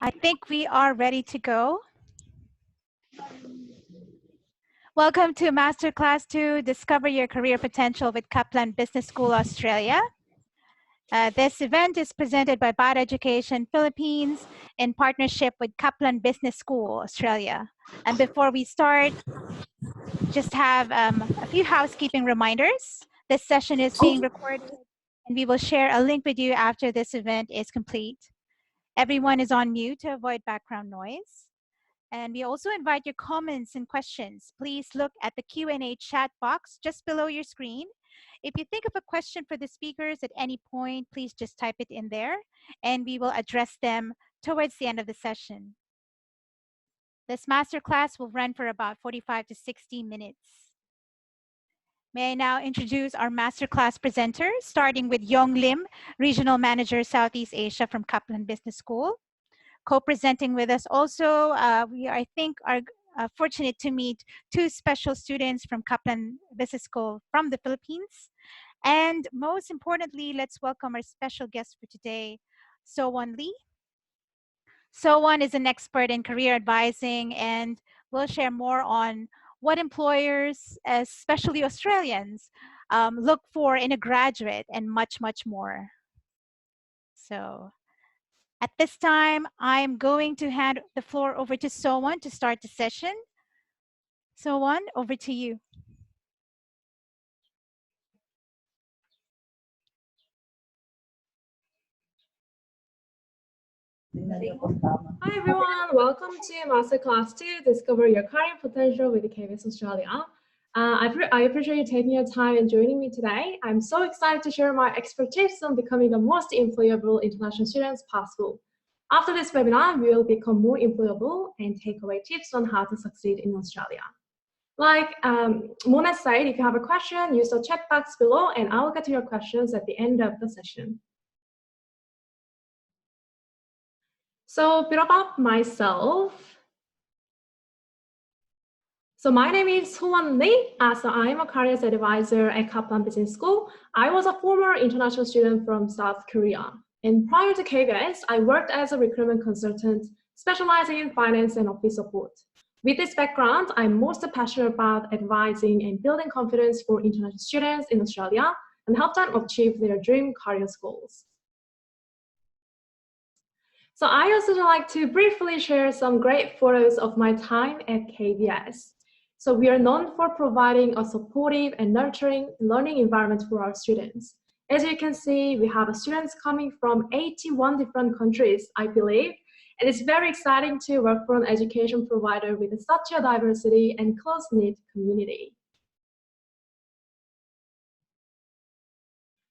I think we are ready to go. Welcome to Masterclass to Discover Your Career Potential with Kaplan Business School Australia. This event is presented by BADA Education Philippines in partnership with Kaplan Business School Australia. And before we start, just have a few housekeeping reminders. This session is being recorded and we will share a link with you after this event is complete. Everyone is on mute to avoid background noise. And we also invite your comments and questions. Please look at the Q&A chat box just below your screen. If you think of a question for the speakers at any point, please just type it in there and we will address them towards the end of the session. This masterclass will run for about 45 to 60 minutes. May I now introduce our masterclass presenters, starting with Yong Lim, Regional Manager, Southeast Asia from Kaplan Business School. Co-presenting with us also, we I think are fortunate to meet two special students from Kaplan Business School from the Philippines. And most importantly, let's welcome our special guest for today, So-Won Lee. So-Won is an expert in career advising and will share more on what employers, especially Australians, look for in a graduate and much, much more. So at this time, I'm going to hand the floor over to So-Won to start the session. So-Won, over to you. Hi everyone, welcome to Masterclass 2, Discover Your Career Potential with KBS Australia. I appreciate you taking your time and joining me today. I'm so excited to share my expertise on becoming the most employable international students possible. After this webinar, we will become more employable and take away tips on how to succeed in Australia. Like Mona said, if you have a question, use the chat box below and I will get to your questions at the end of the session. So a bit about myself. So my name is So-Won Lee. So I'm a careers advisor at Kaplan Business School. I was a former international student from South Korea. And prior to KBS, I worked as a recruitment consultant, specializing in finance and office support. With this background, I'm most passionate about advising and building confidence for international students in Australia and help them achieve their dream career goals. So I also like to briefly share some great photos of my time at KBS. So we are known for providing a supportive and nurturing learning environment for our students. As you can see, we have students coming from 81 different countries, I believe, and it's very exciting to work for an education provider with such a diversity and close-knit community.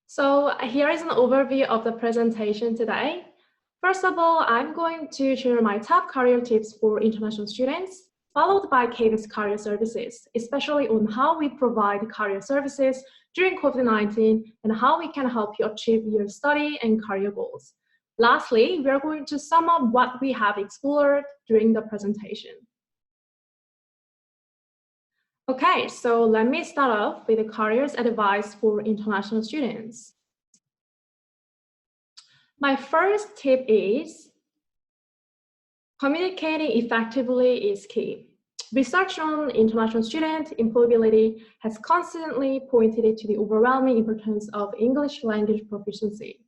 So here is an overview of the presentation today. First of all, I'm going to share my top career tips for international students, followed by KBS career services, especially on how we provide career services during COVID-19 and how we can help you achieve your study and career goals. Lastly, we are going to sum up what we have explored during the presentation. Okay, so let me start off with the careers advice for international students. My first tip is communicating effectively is key. Research on international student employability has constantly pointed to the overwhelming importance of English language proficiency.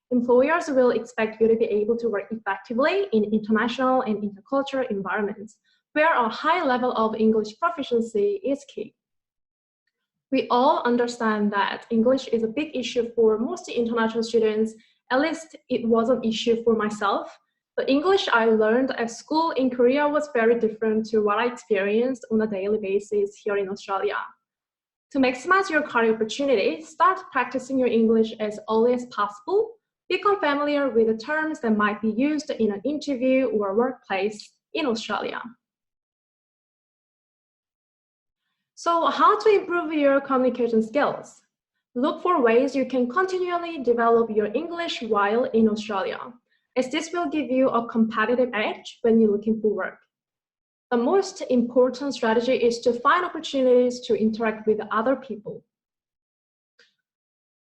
Employers will expect you to be able to work effectively in international and intercultural environments, where a high level of English proficiency is key. We all understand that English is a big issue for most international students. At least it was an issue for myself. The English I learned at school in Korea was very different to what I experienced on a daily basis here in Australia. To maximize your career opportunity, start practicing your English as early as possible. Become familiar with the terms that might be used in an interview or workplace in Australia. So how to improve your communication skills? Look for ways you can continually develop your English while in Australia, as this will give you a competitive edge when you're looking for work. The most important strategy is to find opportunities to interact with other people.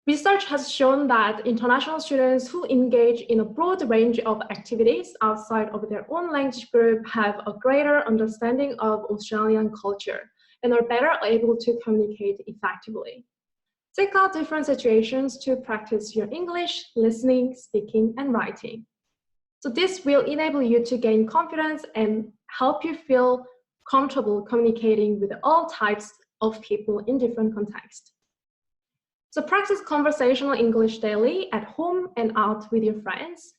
Research has shown that international students who engage in a broad range of activities outside of their own language group have a greater understanding of Australian culture and are better able to communicate effectively. Seek out different situations to practice your English, listening, speaking, and writing. So this will enable you to gain confidence and help you feel comfortable communicating with all types of people in different contexts. So practice conversational English daily at home and out with your friends.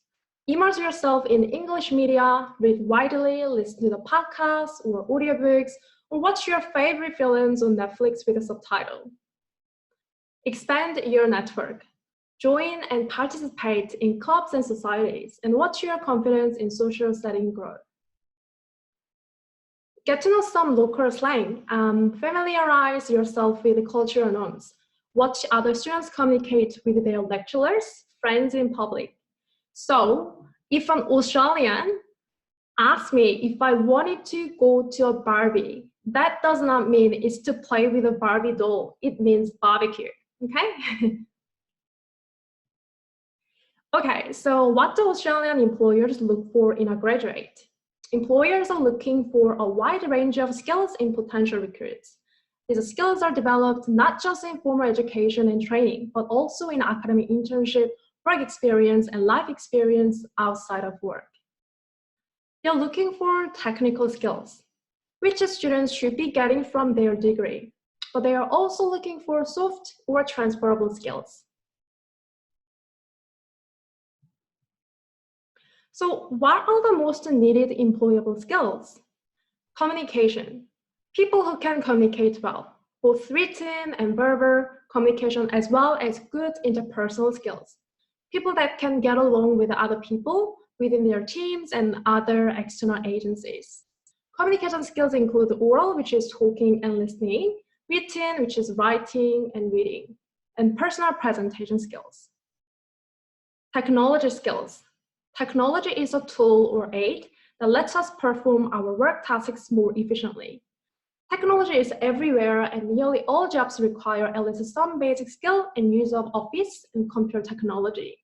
Immerse yourself in English media, read widely, listen to the podcasts or audiobooks, or watch your favorite films on Netflix with a subtitle. Expand your network. Join and participate in clubs and societies, and watch your confidence in social setting grow. Get to know some local slang. Familiarize yourself with the cultural norms. Watch other students communicate with their lecturers, friends in public. So, if an Australian asks me if I wanted to go to a Barbie, that does not mean it's to play with a Barbie doll. It means barbecue, okay? Okay, so what do Australian employers look for in a graduate? Employers are looking for a wide range of skills in potential recruits. These skills are developed not just in formal education and training, but also in academic internship, work experience, and life experience outside of work. They're looking for technical skills, which students should be getting from their degree, but they are also looking for soft or transferable skills. So what are the most needed employable skills? Communication. People who can communicate well, both written and verbal communication, as well as good interpersonal skills. People that can get along with other people within their teams and other external agencies. Communication skills include oral, which is talking and listening, written, which is writing and reading, and personal presentation skills. Technology skills. Technology is a tool or aid that lets us perform our work tasks more efficiently. Technology is everywhere, and nearly all jobs require at least some basic skill and use of office and computer technology.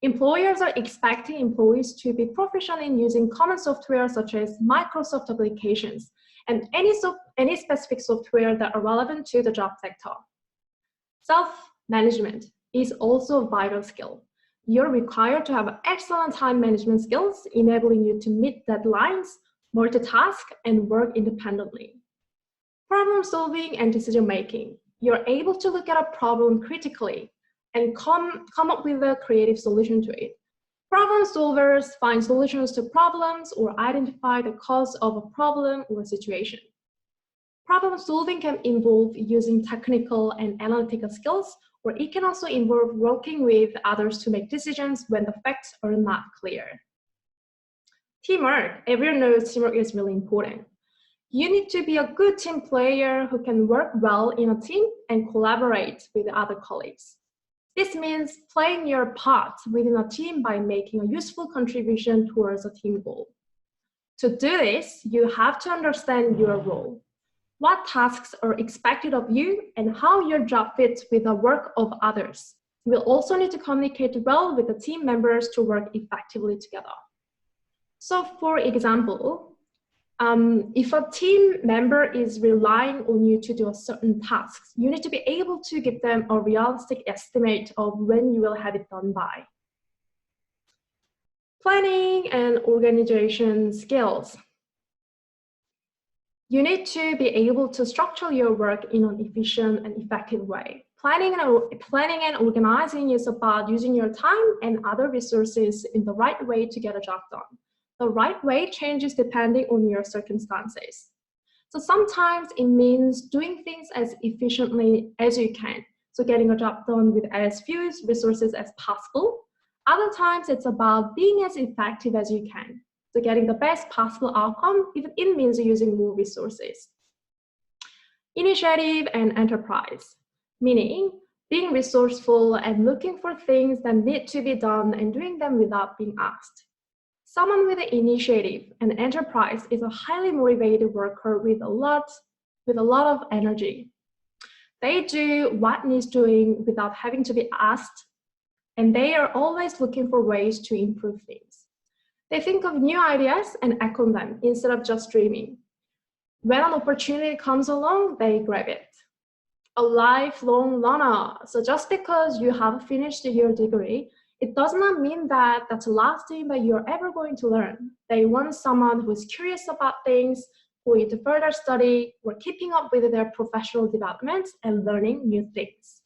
Employers are expecting employees to be proficient in using common software such as Microsoft applications and any specific software that are relevant to the job sector. Self-management is also a vital skill. You're required to have excellent time management skills, enabling you to meet deadlines, multitask, and work independently. Problem solving and decision making. You're able to look at a problem critically and come up with a creative solution to it. Problem solvers find solutions to problems or identify the cause of a problem or situation. Problem solving can involve using technical and analytical skills, or it can also involve working with others to make decisions when the facts are not clear. Teamwork. Everyone knows teamwork is really important. You need to be a good team player who can work well in a team and collaborate with other colleagues. This means playing your part within a team by making a useful contribution towards a team goal. To do this, you have to understand your role, what tasks are expected of you, and how your job fits with the work of others. You will also need to communicate well with the team members to work effectively together. So for example, if a team member is relying on you to do a certain task, you need to be able to give them a realistic estimate of when you will have it done by. Planning and organization skills. You need to be able to structure your work in an efficient and effective way. Planning and organizing is about using your time and other resources in the right way to get a job done. The right way changes depending on your circumstances. So sometimes it means doing things as efficiently as you can, so getting a job done with as few resources as possible. Other times it's about being as effective as you can, so getting the best possible outcome, even it means using more resources. Initiative and enterprise, meaning being resourceful and looking for things that need to be done and doing them without being asked. Someone with an initiative and enterprise is a highly motivated worker with a lot of energy. They do what needs doing without having to be asked, and they are always looking for ways to improve things. They think of new ideas and act on them instead of just dreaming. When an opportunity comes along, they grab it. A lifelong learner. So just because you have finished your degree, it does not mean that that's the last thing that you're ever going to learn. They want someone who is curious about things, who is to further study, or keeping up with their professional developments and learning new things.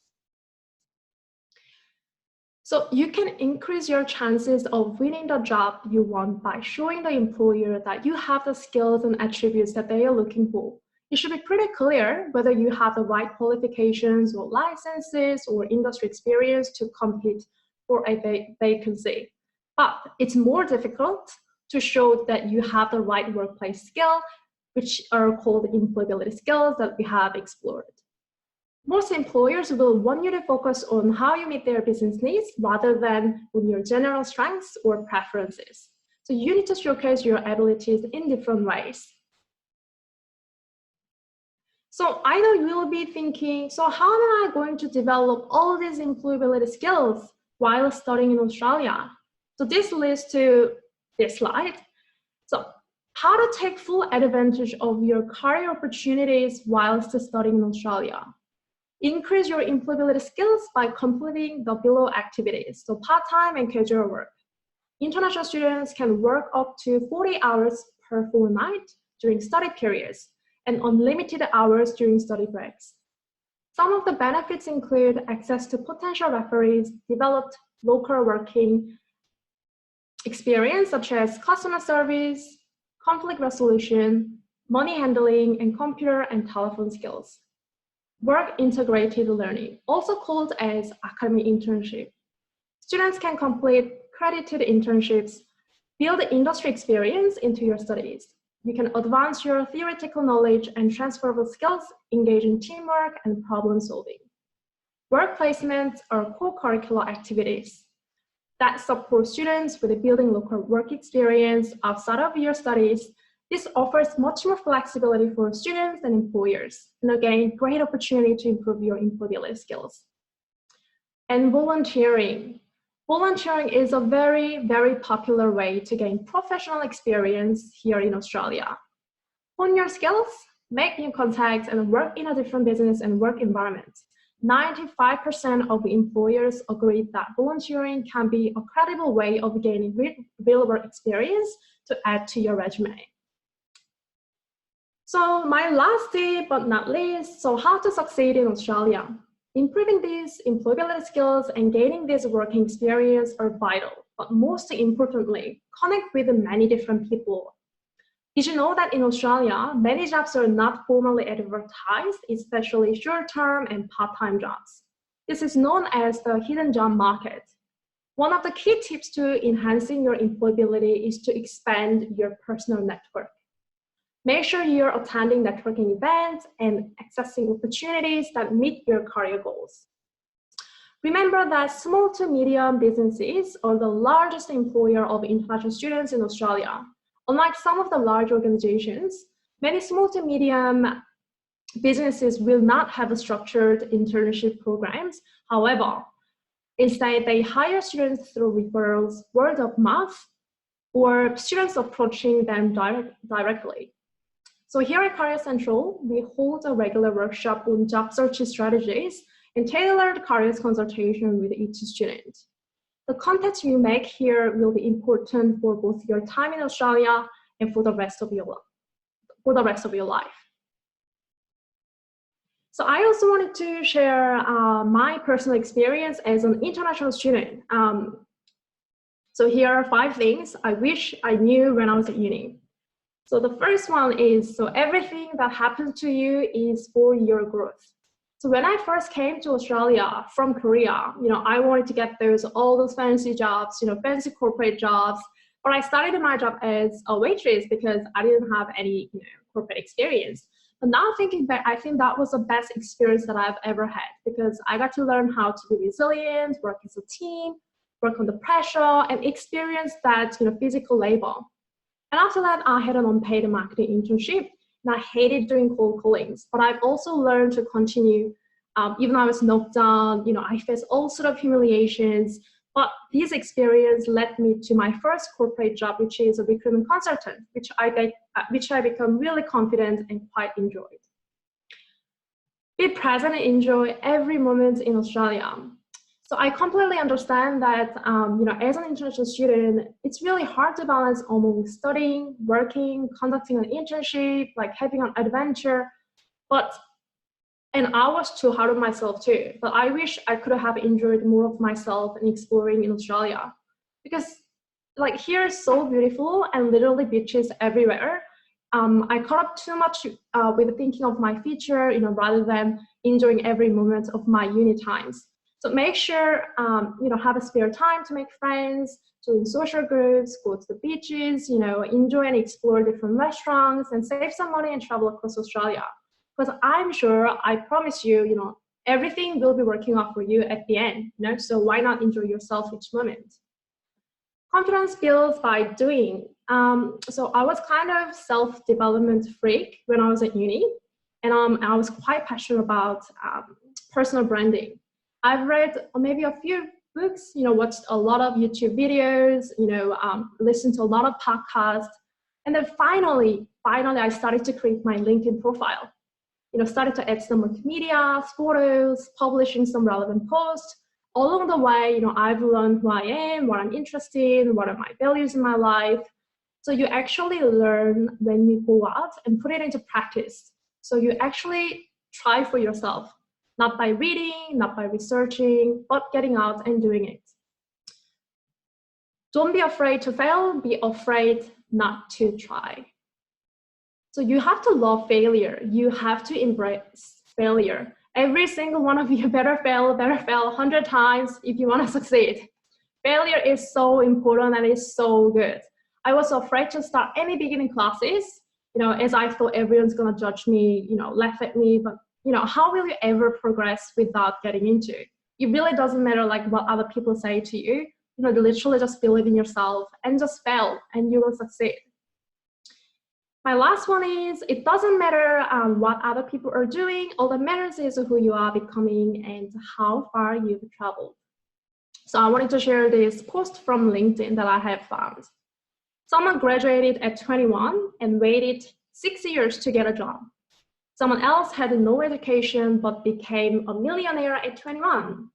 So you can increase your chances of winning the job you want by showing the employer that you have the skills and attributes that they are looking for. It should be pretty clear whether you have the right qualifications or licenses or industry experience to compete for a vacancy. But it's more difficult to show that you have the right workplace skill, which are called employability skills that we have explored. Most employers will want you to focus on how you meet their business needs rather than on your general strengths or preferences. So you need to showcase your abilities in different ways. So I know you'll be thinking, so how am I going to develop all these employability skills while studying in Australia? So this leads to this slide. So how to take full advantage of your career opportunities whilst studying in Australia. Increase your employability skills by completing the below activities, so part-time and casual work. International students can work up to 40 hours per fortnight during study periods and unlimited hours during study breaks. Some of the benefits include access to potential referees, developed local working experience such as customer service, conflict resolution, money handling, and computer and telephone skills. Work integrated learning, also called as academic internship. Students can complete credited internships, build industry experience into your studies. You can advance your theoretical knowledge and transferable skills, engage in teamwork and problem solving. Work placements are co-curricular activities that support students with building local work experience outside of your studies. This offers much more flexibility for students and employers, and again, great opportunity to improve your employability skills. And volunteering. Volunteering is a very, very popular way to gain professional experience here in Australia. Hone your skills, make new contacts, and work in a different business and work environment. 95% of employers agree that volunteering can be a credible way of gaining real work experience to add to your resume. So my last tip, but not least, so how to succeed in Australia. Improving these employability skills and gaining this working experience are vital, but most importantly, connect with many different people. Did you know that in Australia, many jobs are not formally advertised, especially short-term and part-time jobs? This is known as the hidden job market. One of the key tips to enhancing your employability is to expand your personal network. Make sure you're attending networking events and accessing opportunities that meet your career goals. Remember that small to medium businesses are the largest employer of international students in Australia. Unlike some of the large organizations, many small to medium businesses will not have structured internship programs. However, instead, they hire students through referrals, word of mouth, or students approaching them directly. So here at Career Central, we hold a regular workshop on job search strategies and tailored careers consultation with each student. The contacts you make here will be important for both your time in Australia and for the rest of your life. So I also wanted to share my personal experience as an international student. So here are 5 things I wish I knew when I was at uni. So the first one is, so everything that happens to you is for your growth. So when I first came to Australia from Korea, I wanted to get all those fancy jobs, fancy corporate jobs, but I started my job as a waitress because I didn't have any corporate experience. But now thinking back, I think that was the best experience that I've ever had because I got to learn how to be resilient, work as a team, work under pressure, and experience that physical labor. And after that, I had an unpaid marketing internship, and I hated doing cold callings. But I've also learned to continue Even though I was knocked down, I faced all sort of humiliations. But this experience led me to my first corporate job, which is a recruitment consultant, which I become really confident and quite enjoyed. Be present and enjoy every moment in Australia. So I completely understand that, as an international student, it's really hard to balance among studying, working, conducting an internship, like having an adventure. And I was too hard on myself too. But I wish I could have enjoyed more of myself and exploring in Australia, because here is so beautiful and literally beaches everywhere. I caught up too much with thinking of my future, rather than enjoying every moment of my uni times. So make sure, have a spare time to make friends, join social groups, go to the beaches, enjoy and explore different restaurants, and save some money and travel across Australia. Because I'm sure, I promise you, everything will be working out for you at the end. So why not enjoy yourself each moment? Confidence builds by doing. So I was kind of self-development freak when I was at uni, and I was quite passionate about personal branding. I've read maybe a few books, watched a lot of YouTube videos, listened to a lot of podcasts, and then finally I started to create my LinkedIn profile. Started to add some media, photos, publishing some relevant posts. Along the way, I've learned who I am, what I'm interested in, what are my values in my life. So you actually learn when you go out and put it into practice. So you actually try for yourself, not by reading, not by researching, but getting out and doing it. Don't be afraid to fail, be afraid not to try. So you have to love failure. You have to embrace failure. Every single one of you better fail 100 times if you want to succeed. Failure is so important and it's so good. I was afraid to start any beginning classes, as I thought everyone's going to judge me, laugh at me, but how will you ever progress without getting into it? It really doesn't matter what other people say to you. Literally just believe in yourself and just fail and you will succeed. My last one is, it doesn't matter what other people are doing. All that matters is who you are becoming and how far you've traveled. So I wanted to share this post from LinkedIn that I have found. Someone graduated at 21 and waited 6 years to get a job. Someone else had no education but became a millionaire at 21.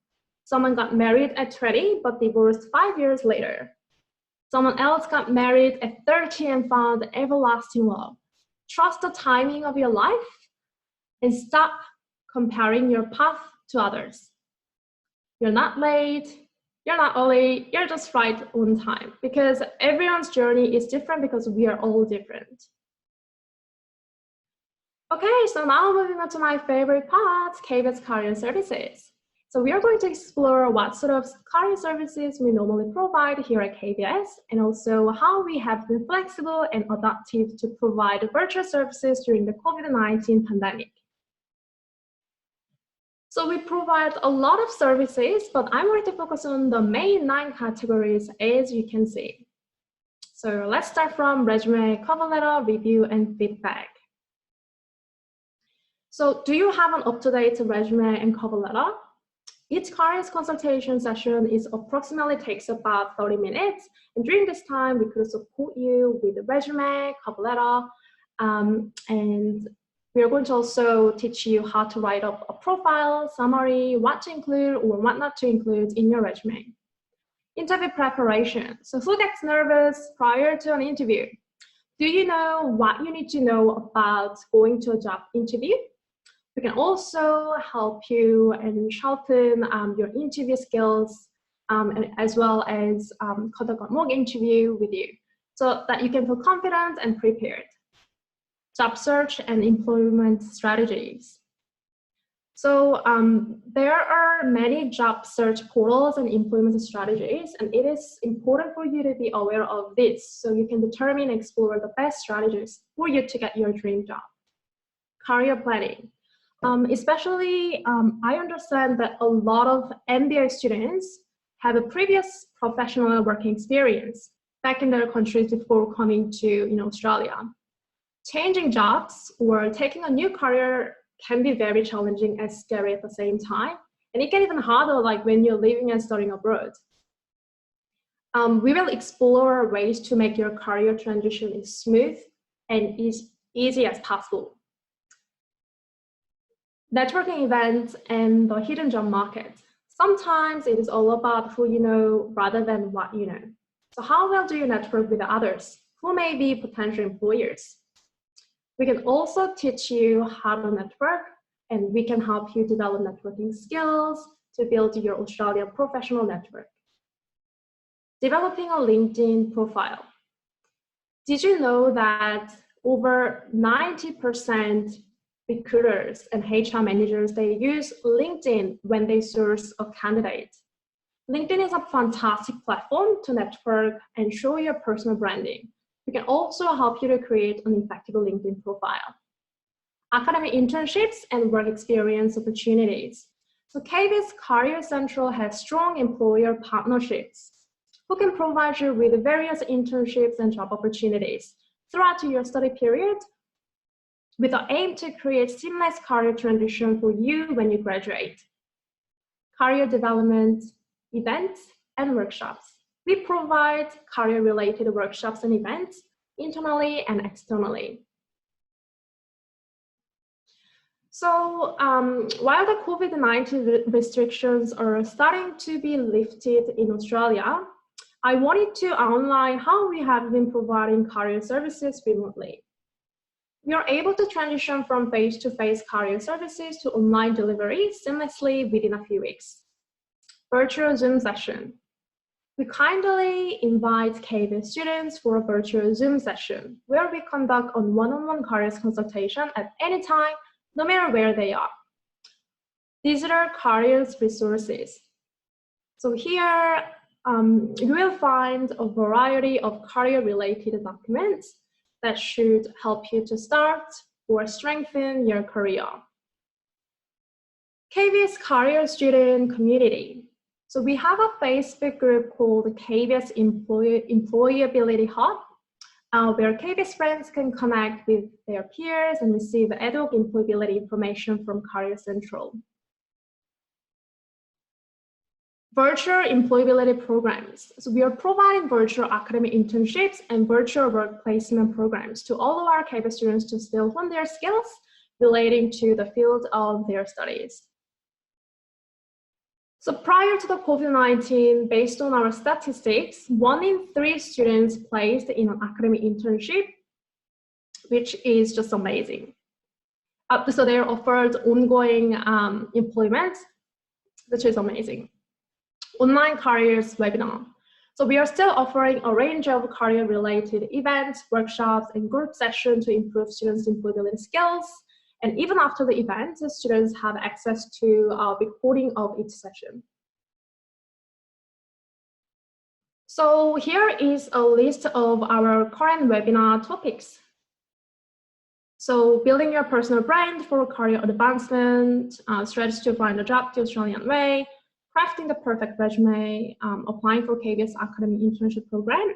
Someone got married at 20 but divorced 5 years later. Someone else got married at 30 and found everlasting love. Trust the timing of your life and stop comparing your path to others. You're not late, you're not early, you're just right on time, because everyone's journey is different because we are all different. Okay, so now moving on to my favorite part, KBS Career Services. So we are going to explore what sort of career services we normally provide here at KBS, and also how we have been flexible and adaptive to provide virtual services during the COVID-19 pandemic. So we provide a lot of services, but I'm going to focus on the main 9 categories, as you can see. So let's start from resume, cover letter, review, and feedback. So do you have an up-to-date resume and cover letter? Each career consultation session approximately takes about 30 minutes. And during this time, we could support you with a resume, cover letter, and we are going to also teach you how to write up a profile, summary, what to include or what not to include in your resume. Interview preparation. So who gets nervous prior to an interview? Do you know what you need to know about going to a job interview? We can also help you and sharpen your interview skills, and as well as conduct a mock interview with you so that you can feel confident and prepared. Job search and employment strategies. So there are many job search portals and employment strategies, and it is important for you to be aware of this so you can determine and explore the best strategies for you to get your dream job. Career planning. Especially, I understand that a lot of MBA students have a previous professional working experience back in their countries before coming to Australia. Changing jobs or taking a new career can be very challenging and scary at the same time. And it can even harder like when you're living and studying abroad. We will explore ways to make your career transition as smooth and as easy as possible. Networking events and the hidden job market. Sometimes it is all about who you know rather than what you know. So how well do you network with others who may be potential employers? We can also teach you how to network, and we can help you develop networking skills to build your Australian professional network. Developing a LinkedIn profile. Did you know that over 90% recruiters and HR managers, they use LinkedIn when they source a candidate? LinkedIn is a fantastic platform to network and show your personal branding. We can also help you to create an effective LinkedIn profile. Academic internships and work experience opportunities. So KBS Career Central has strong employer partnerships who can provide you with various internships and job opportunities throughout your study period with the aim to create seamless career transition for you when you graduate. Career development, events, and workshops. We provide career-related workshops and events internally and externally. So while the COVID-19 restrictions are starting to be lifted in Australia, I wanted to outline how we have been providing career services remotely. We are able to transition from face-to-face career services to online delivery seamlessly within a few weeks. Virtual Zoom session. We kindly invite KBS students for a virtual Zoom session where we conduct a one-on-one career consultation at any time, no matter where they are. Digital careers resources. So here, you will find a variety of career-related documents that should help you to start or strengthen your career. KBS Career Student Community. So we have a Facebook group called KBS Employability Hub, where KBS friends can connect with their peers and receive ad hoc employability information from Career Central. Virtual employability programs. So we are providing virtual academic internships and virtual work placement programs to all of our KBS students to still hone their skills relating to the field of their studies. So prior to the COVID-19, based on our statistics, 1 in 3 students placed in an academic internship, which is just amazing. So they're offered ongoing employment, which is amazing. Online careers webinar. So we are still offering a range of career-related events, workshops, and group sessions to improve students' employability skills. And even after the event, the students have access to a recording of each session. So here is a list of our current webinar topics. So building your personal brand for career advancement, strategy to find a job the Australian way, crafting the perfect resume, applying for KBS Academy Internship Program,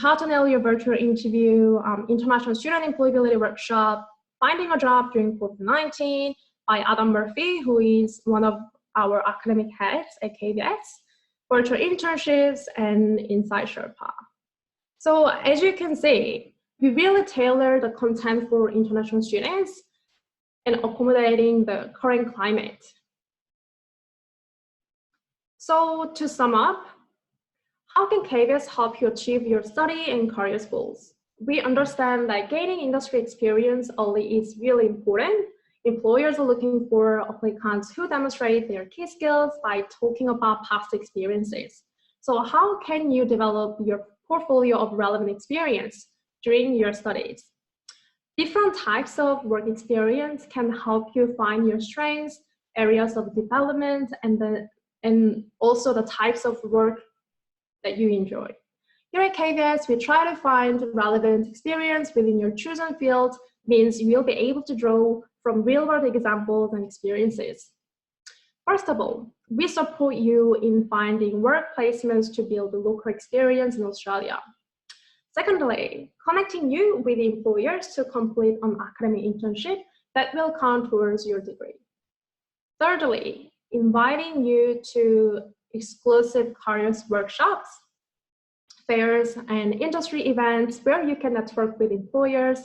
how to nail your virtual interview, international student employability workshop, finding a job during COVID-19 by Adam Murphy, who is one of our academic heads at KBS, virtual internships, and Inside Sherpa. So as you can see, we really tailor the content for international students and accommodating the current climate. So to sum up, how can KBS help you achieve your study and career goals? We understand that gaining industry experience early is really important. Employers are looking for applicants who demonstrate their key skills by talking about past experiences. So how can you develop your portfolio of relevant experience during your studies? Different types of work experience can help you find your strengths, areas of development, and also the types of work that you enjoy. Here at KBS, we try to find relevant experience within your chosen field, means you will be able to draw from real-world examples and experiences. First of all, we support you in finding work placements to build a local experience in Australia. Secondly, connecting you with employers to complete an academic internship that will count towards your degree. Thirdly, inviting you to exclusive careers workshops, fairs, and industry events where you can network with employers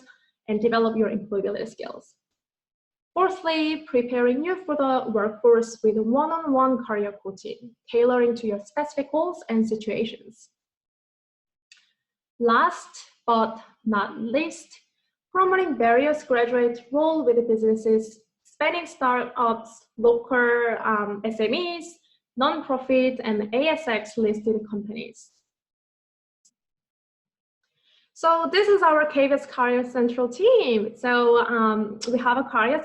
and develop your employability skills. Fourthly, preparing you for the workforce with one-on-one career coaching, tailoring to your specific goals and situations. Last but not least, promoting various graduate roles with businesses spanning startups, local SMEs, non-profit, and ASX-listed companies. So this is our KBS Career Central team. So we have a career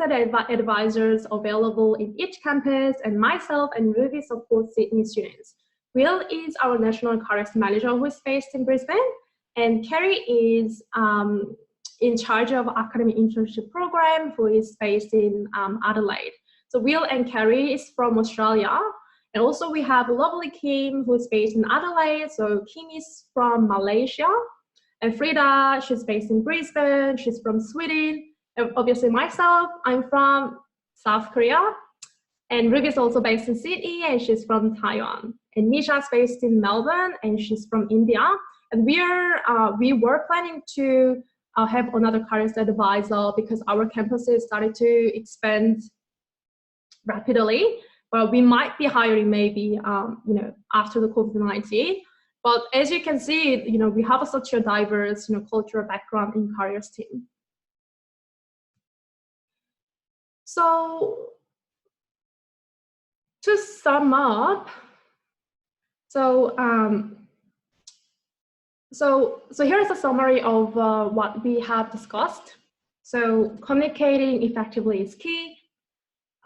advisors available in each campus, and myself and Ruby support Sydney students. Will is our national careers manager who is based in Brisbane, and Kerry is in charge of academic internship program who is based in Adelaide. So Will and Kerry is from Australia. And also we have lovely Kim who is based in Adelaide. So Kim is from Malaysia. And Frida, she's based in Brisbane, she's from Sweden. And obviously myself, I'm from South Korea. And Ruby is also based in Sydney, and she's from Taiwan. And Nisha's based in Melbourne, and she's from India. And we were planning to have another careers advisor because our campuses started to expand rapidly. But we might be hiring maybe after the COVID-19. But as you can see, we have such a diverse, cultural background in careers team. So to sum up, so here's a summary of what we have discussed. So communicating effectively is key.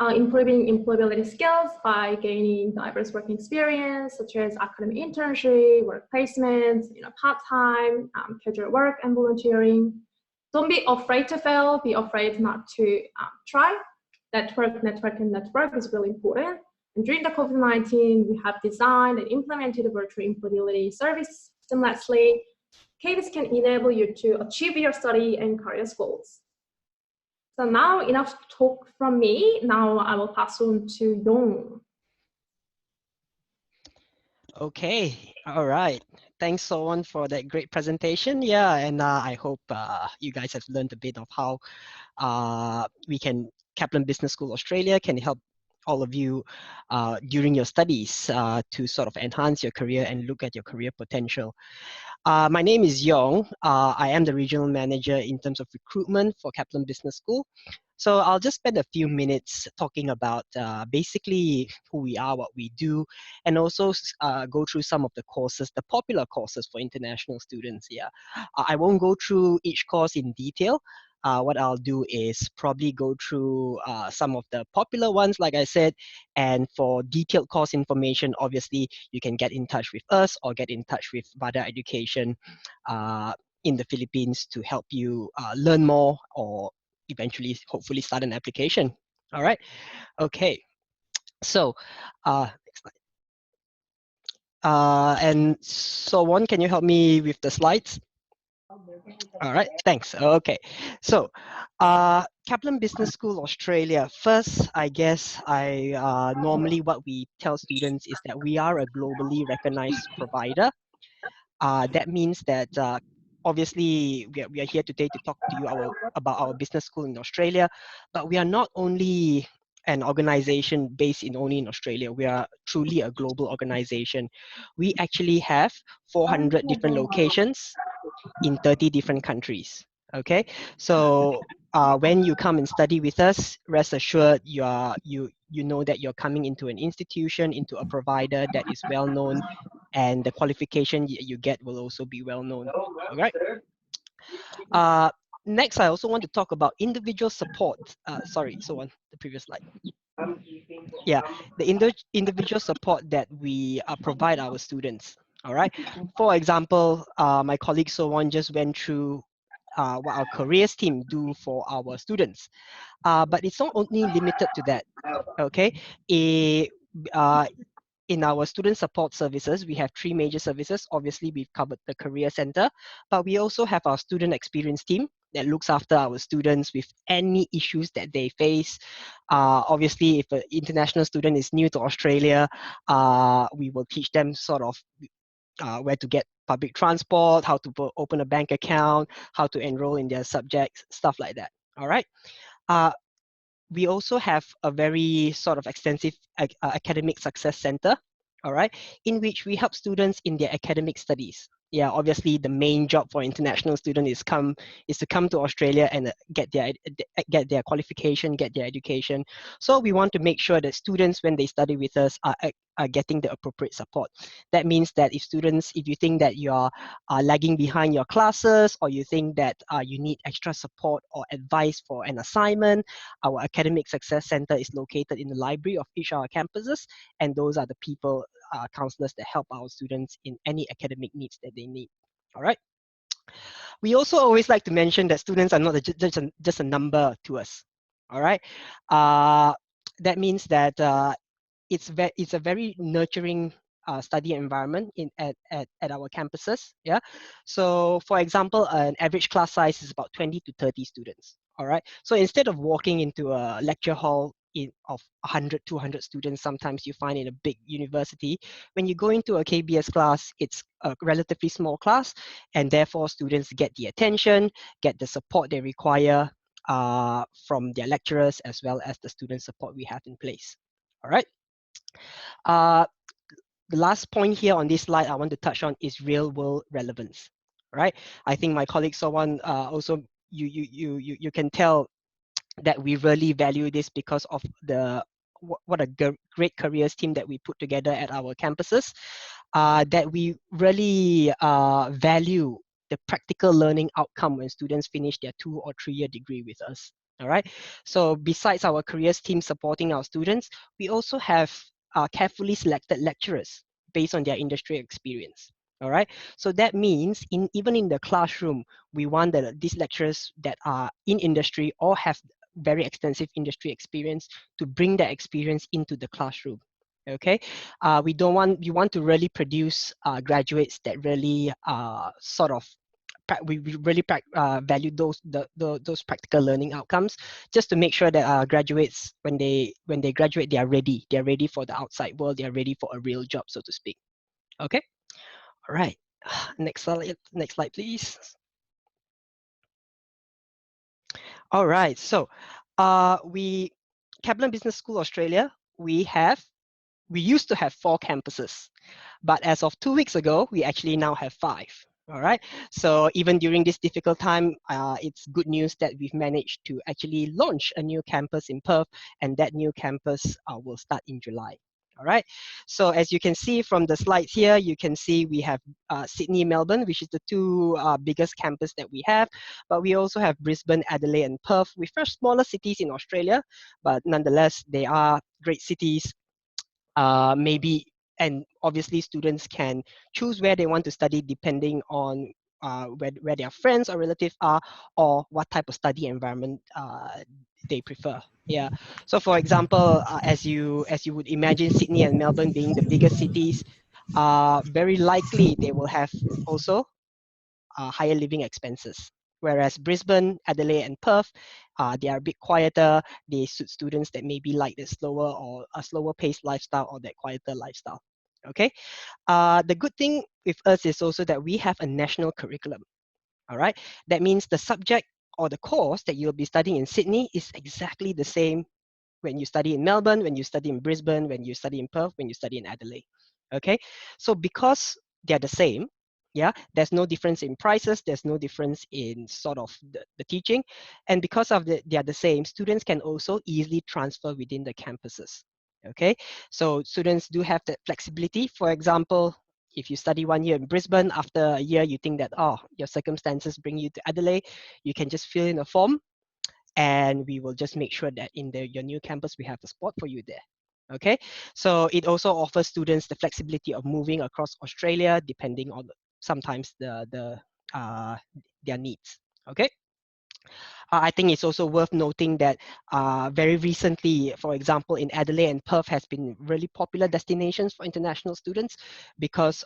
Improving employability skills by gaining diverse working experience, such as academic internship, work placements, part-time, casual work, and volunteering. Don't be afraid to fail. Be afraid not to try. Network is really important. And during the COVID-19, we have designed and implemented a virtual employability service seamlessly. KBS can enable you to achieve your study and career goals. So now enough talk from me. Now I will pass on to Yong. Okay, all right. Thanks, Sowan, for that great presentation. Yeah, and I hope you guys have learned a bit of how Kaplan Business School Australia can help all of you during your studies to sort of enhance your career and look at your career potential. My name is Yong. I am the regional manager in terms of recruitment for Kaplan Business School. So I'll just spend a few minutes talking about basically who we are, what we do, and also go through some of the courses, the popular courses for international students. Yeah, I won't go through each course in detail. What I'll do is probably go through some of the popular ones, like I said, and for detailed course information, obviously, you can get in touch with us or get in touch with BADA Education in the Philippines to help you learn more or eventually, hopefully, start an application. All right. Okay. So, next slide. And so on, can you help me with the slides? All right, thanks. Okay, so Kaplan Business School Australia. First, I guess normally what we tell students is that we are a globally recognized provider. That means that obviously we are here today to talk to you about our business school in Australia, but we are not only an organization based only in Australia. We are truly a global organization. We actually have 400 different locations in 30 different countries. Okay, so when you come and study with us, rest assured you know that you're coming into an institution, into a provider that is well known, and the qualification you get will also be well known. All right. Next, I also want to talk about individual support. Sorry, so on the previous slide. Yeah, the individual support that we provide our students. All right. For example, my colleague Sowan just went through what our careers team do for our students. But it's not only limited to that. Okay. In our student support services, we have 3 major services. Obviously, we've covered the career center, but we also have our student experience team. that looks after our students with any issues that they face. Obviously, if an international student is new to Australia, we will teach them sort of where to get public transport, how to open a bank account, how to enroll in their subjects, stuff like that. All right. We also have a very sort of extensive academic success center, all right, in which we help students in their academic studies. Yeah, obviously the main job for international student is to come to Australia and get their qualification, get their education. So we want to make sure that students, when they study with us, are getting the appropriate support. That means that if you think that you are lagging behind your classes, or you think that you need extra support or advice for an assignment, our Academic Success Center is located in the library of each of our campuses, and those are the people, counselors, that help our students in any academic needs that they need. All right. We also always like to mention that students are not just a number to us. All right. That means that it's a very nurturing study environment at our campuses. Yeah. So for example, an average class size is about 20 to 30 students. All right. So instead of walking into a lecture hall of 100, 200 students, sometimes you find in a big university, when you go into a KBS class, it's a relatively small class, and therefore students get the attention, get the support they require from their lecturers, as well as the student support we have in place. All right. Uh, the last point here on this slide I want to touch on is real world relevance, right? I think my colleague Sowan also, you can tell that we really value this because of what a great careers team that we put together at our campuses, that we really value the practical learning outcome when students finish their 2 or 3 year degree with us. All right. So besides our careers team supporting our students, we also have carefully selected lecturers based on their industry experience. All right. So that means even in the classroom, we want that these lecturers that are in industry or have very extensive industry experience to bring that experience into the classroom. Okay. We want to really produce graduates that really sort of we really value those practical learning outcomes, just to make sure that graduates, when they graduate, they're ready for the outside world, they're ready for a real job, so to speak. Okay. All right. Next slide, please. All right. So we Kaplan Business School Australia, we used to have 4 campuses, but as of 2 weeks ago, we actually now have 5. All right. So even during this difficult time, it's good news that we've managed to actually launch a new campus in Perth, and that new campus will start in July. All right. So as you can see from the slides here, you can see we have Sydney, Melbourne, which is the 2 biggest campus that we have. But we also have Brisbane, Adelaide, and Perth, which are smaller cities in Australia, but nonetheless, they are great cities. Maybe, and obviously students can choose where they want to study depending on where their friends or relatives are, or what type of study environment they prefer. Yeah. So for example, as you would imagine, Sydney and Melbourne being the biggest cities, very likely they will have also higher living expenses. Whereas Brisbane, Adelaide, and Perth, they are a bit quieter. They suit students that maybe like the slower or a slower paced lifestyle, or that quieter lifestyle. Okay. The good thing with us is also that we have a national curriculum. All right. That means the subject or the course that you'll be studying in Sydney is exactly the same when you study in Melbourne, when you study in Brisbane, when you study in Perth, when you study in Adelaide. Okay, so because they're the same, yeah, there's no difference in prices, there's no difference in sort of the teaching, and because of they are the same, students can also easily transfer within the campuses. Okay, so students do have that flexibility. For example, if you study 1 year in Brisbane, after a year you think that, oh, your circumstances bring you to Adelaide, you can just fill in a form, and we will just make sure that in your new campus we have a spot for you there. Okay, so it also offers students the flexibility of moving across Australia depending on sometimes their needs. Okay. I think it's also worth noting that very recently, for example, in Adelaide and Perth has been really popular destinations for international students because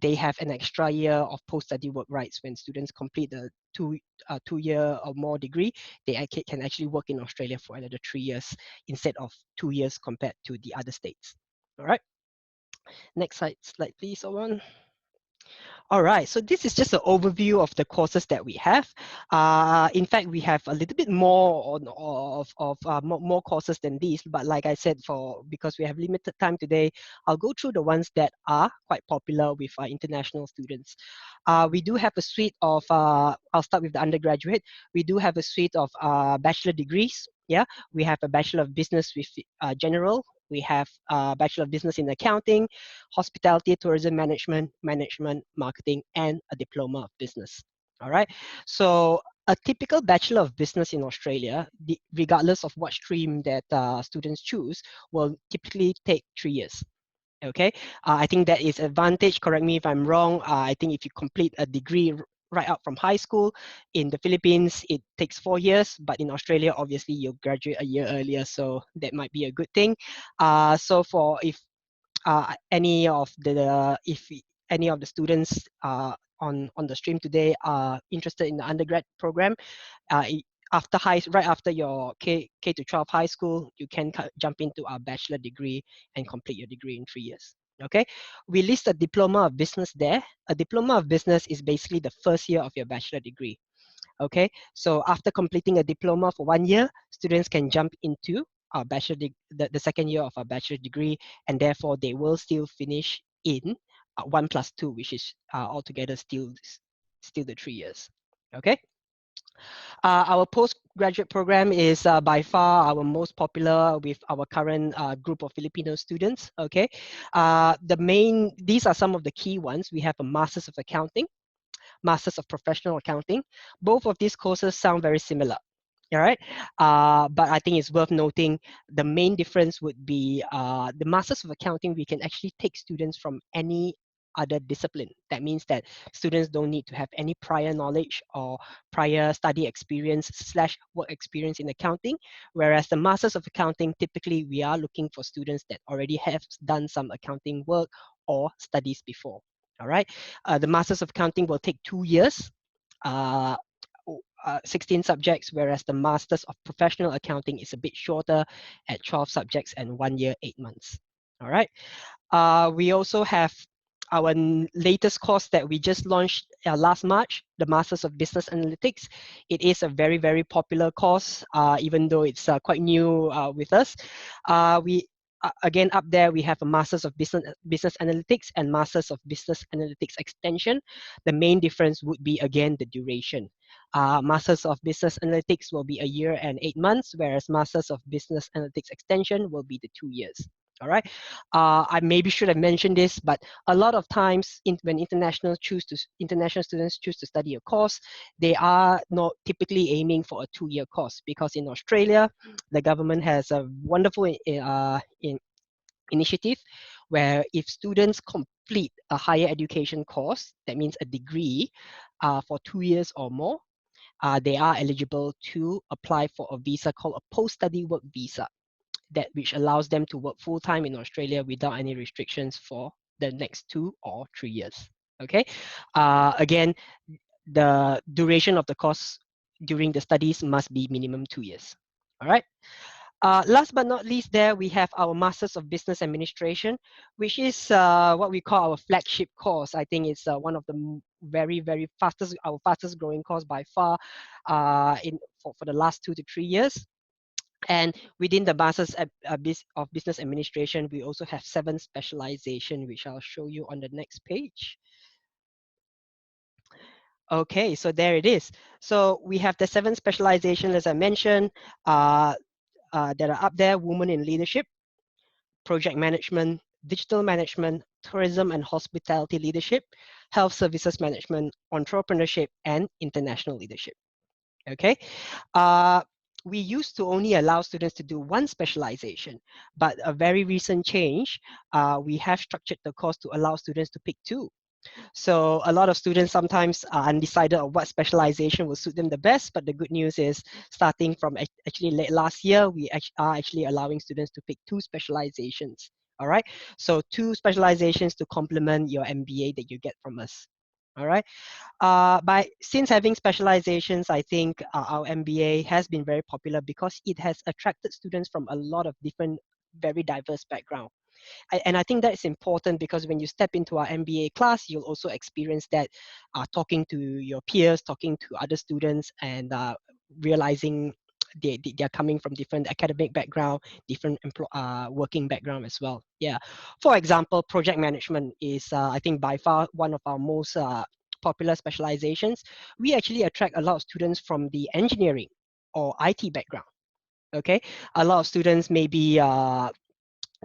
they have an extra year of post-study work rights. When students complete the two-year or more degree, they can actually work in Australia for another 3 years instead of 2 years compared to the other states. All right. Next slide please, Owen. All right, so this is just an overview of the courses that we have. In fact, we have a little bit more more courses than these, but like I said, because we have limited time today, I'll go through the ones that are quite popular with our international students. We do have a suite of, I'll start with the undergraduate. We do have a suite of bachelor degrees. Yeah, we have a Bachelor of Business with General. We have Bachelor of Business in Accounting, Hospitality, Tourism Management, Management, Marketing, and a Diploma of Business. All right. So a typical Bachelor of Business in Australia, regardless of what stream that students choose, will typically take 3 years. Okay, I think that is advantage. Correct me if I'm wrong. I think if you complete a degree right out from high school in the Philippines, it takes 4 years, but in Australia, obviously, you'll graduate a year earlier, so that might be a good thing. So for if any of the students on the stream today are interested in the undergrad program, uh, right after your K to 12 high school, you can jump into our bachelor degree and complete your degree in 3 years. Okay, we list a Diploma of Business there. A Diploma of Business is basically the first year of your bachelor degree. Okay, so after completing a diploma for 1 year, students can jump into our the second year of our bachelor degree, and therefore they will still finish in 1+2, which is altogether still the 3 years. Okay. Our postgraduate program is by far our most popular with our current group of Filipino students. Okay, these are some of the key ones. We have a Masters of Accounting, Masters of Professional Accounting. Both of these courses sound very similar. All right, but I think it's worth noting the main difference would be the Masters of Accounting. We can actually take students from any other discipline. That means that students don't need to have any prior knowledge or prior study experience / work experience in accounting, whereas the Masters of Accounting, typically we are looking for students that already have done some accounting work or studies before. All right, the Masters of Accounting will take 2 years, 16 subjects, whereas the Masters of Professional Accounting is a bit shorter at 12 subjects and 1 year, 8 months. All right. We also have our latest course that we just launched last March, the Masters of Business Analytics. It is a very, very popular course, even though it's quite new with us. Again, up there, we have a Masters of Business Analytics and Masters of Business Analytics Extension. The main difference would be, again, the duration. Masters of Business Analytics will be 1 year and 8 months, whereas Masters of Business Analytics Extension will be the 2 years. All right. I maybe should have mentioned this, but a lot of times when international students choose to study a course, they are not typically aiming for a 2-year course, because in Australia, the government has a wonderful initiative where if students complete a higher education course, that means a degree, for 2 years or more, they are eligible to apply for a visa called a post-study work visa, which allows them to work full-time in Australia without any restrictions for the next 2 or 3 years. Okay. Again, the duration of the course during the studies must be minimum 2 years. All right. Last but not least, there we have our Masters of Business Administration, which is what we call our flagship course. I think it's one of the very our fastest growing course by far for the last 2 to 3 years. And within the Masters of Business Administration, we also have 7 specialization, which I'll show you on the next page. Okay, so there it is. So we have the 7 specializations, as I mentioned, that are up there: Women in Leadership, Project Management, Digital Management, Tourism and Hospitality Leadership, Health Services Management, Entrepreneurship, and International Leadership. Okay. We used to only allow students to do 1 specialization, but a very recent change, we have structured the course to allow students to pick 2. So a lot of students sometimes are undecided on what specialization will suit them the best, but the good news is starting from actually late last year, we are actually allowing students to pick 2 specializations. All right, so 2 specializations to complement your MBA that you get from us. All right. Since having specializations, I think our MBA has been very popular because it has attracted students from a lot of different, very diverse backgrounds. And I think that's important because when you step into our MBA class, you'll also experience that talking to your peers, talking to other students, and realizing they're coming from different academic background, different working background as well. Yeah. For example, project management is, I think, by far one of our most popular specializations. We actually attract a lot of students from the engineering or IT background. Okay, a lot of students maybe